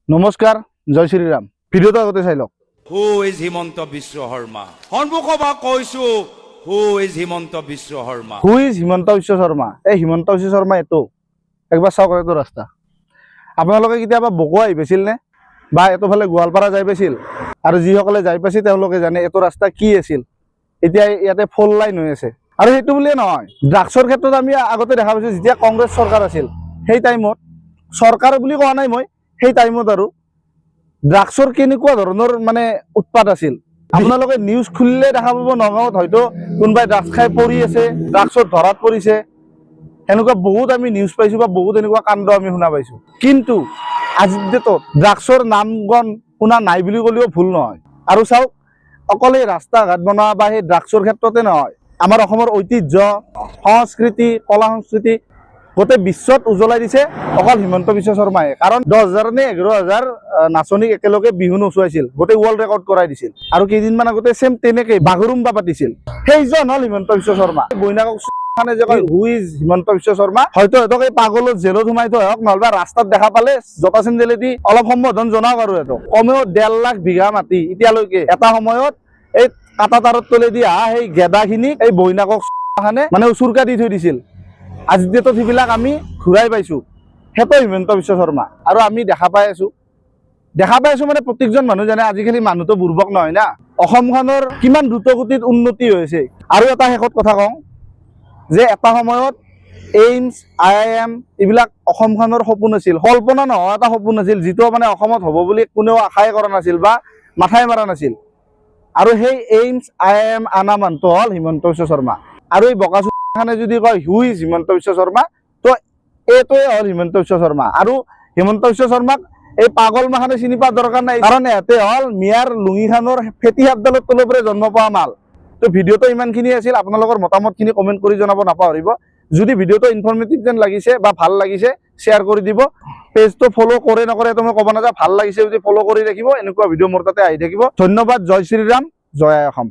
নমস্কাৰ জয় শ্ৰীৰাম ভিডিঅ'টো আগতে চাই লওক হু ইজ হিমন্ত বিশ্ব শৰ্মা সন্মুখৰ পৰা কৈছো who is Himanta Biswa Sarma who is Himanta Biswa Sarma এই হিমন্ত বিশ্ব শৰ্মা এইটো একবাৰ চাওক এইটো ৰাস্তা আপোনালোকে কেতিয়াবা বকোৱা আহি পাইছিল নে বা এইটোফালে গোৱালপাৰা যাই পাইছিল আৰু যিসকলে যাই পাইছে তেওঁলোকে জানে এইটো ৰাস্তা কি আছিল এতিয়া ইয়াতে ফ'ৰ লাইন হৈ আছে আৰু সেইটো বুলিয়ে নহয় ড্ৰাগছৰ ক্ষেত্ৰত আমি আগতে দেখা পাইছোঁ যেতিয়া কংগ্ৰেছ চৰকাৰ আছিল সেই টাইমত চৰকাৰ বুলি কোৱা নাই মই সেই টাইমত আৰু ড্ৰাগছৰ কেনেকুৱা ধৰণৰ মানে উৎপাত আছিল আপোনালোকে নিউজ খুলিলে দেখা পাব নগাঁৱত হয়তো কোনোবাই ড্ৰাগছ খাই পৰি আছে ড্ৰাগছৰ ধৰাত পৰিছে এনেকুৱা বহুত আমি নিউজ পাইছোঁ বা বহুত এনেকুৱা কাণ্ড আমি শুনা পাইছোঁ কিন্তু আজিৰ ডেটত ড্ৰাগছৰ নামগণ শুনা নাই বুলি ক'লেও ভুল নহয় আৰু চাওক অকল এই ৰাস্তা ঘাট বনোৱা বা সেই ড্ৰাগছৰ ক্ষেত্ৰতে নহয় আমাৰ অসমৰ ঐতিহ্য সংস্কৃতি কলা সংস্কৃতি গোটেই বিশ্বত উজ্বলাই দিছে অকল হিমন্ত বিশ্ব শৰ্মাই কাৰণ 10,000 নে 11,000 নাচনীক একেলগে বিহু নচুৱাইছিল গোটেই ৱৰ্ল্ড ৰেকৰ্ড কৰাই দিছিল আৰু কেইদিনমান আগতে চেম তেনেকে বাগৰুম্বা পাতিছিল সেইজন হ'ল হিমন্ত বিশ্ব শৰ্মা বৈনাকক খানে যে কয় হু ইজ হিমন্ত বিশ্ব শৰ্মা হয়তো সিহঁতক এই পাগলত জেলত সোমাই থৈ হওক নহ'বা ৰাস্তাত দেখা পালে জোতা চেণ্ডেলেদি অলপ সম্বোধন জনাওক আৰু সিহঁতক কমেও 1.5 লাখ বিঘা মাটি এতিয়ালৈকে এটা সময়ত এই কাটা তাৰত তলেদি অহা সেই গেদাখিনিক এই বৈনাকক খানে মানে উচুৰকা দি থৈ দিছিল আজিৰ ডেটত সেইবিলাক আমি ঘূৰাই পাইছোঁ সেইটো হিমন্ত বিশ্ব শৰ্মা আৰু আমি দেখা পাই আছোঁ মানে প্ৰত্যেকজন মানুহ জানে আজিকালি মানুহটো বুৰ্বক নহয় না অসমখনৰ কিমান দ্ৰুতগতিত উন্নতি হৈছে আৰু এটা শেষত কথা কওঁ যে এটা সময়ত এইমছ IIM এইবিলাক অসমখনৰ সপোন আছিল কল্পনা নোহোৱা এটা সপোন আছিল যিটো মানে অসমত হ'ব বুলি কোনেও আশাই কৰা নাছিল বা মাথাই মাৰা নাছিল আৰু সেই এইমছ IIM আনা মানুহটো হ'ল হিমন্ত বিশ্ব শৰ্মা আৰু এই বকাচুখানে যদি কয় হু ইজ হিমন্ত বিশ্ব শৰ্মা তো এইটোৱে হ'ল হিমন্ত বিশ্ব শৰ্মা আৰু হিমন্ত বিশ্ব শৰ্মাক এই পাগল মাখানে চিনি পোৱাৰ দৰকাৰ নাই কাৰণ ইহঁতে হ'ল মিয়াৰ লুঙিখানৰ ফেটি হাতডালৰ তলৰ পৰা জন্ম পোৱা মাল তো ভিডিঅ'টো ইমানখিনি আছিল আপোনালোকৰ মতামতখিনি কমেণ্ট কৰি জনাব নাপাহৰিব যদি ভিডিঅ'টো ইনফৰ্মেটিভ যেন লাগিছে বা ভাল লাগিছে শ্বেয়াৰ কৰি দিব পেজটো ফ'ল' কৰে নকৰে তো মই ক'ব নাযাওঁ ভাল লাগিছে যদি ফ'ল' কৰি ৰাখিব এনেকুৱা ভিডিঅ' মোৰ তাতে আহি থাকিব ধন্যবাদ জয় শ্ৰীৰাম জয় আই অসম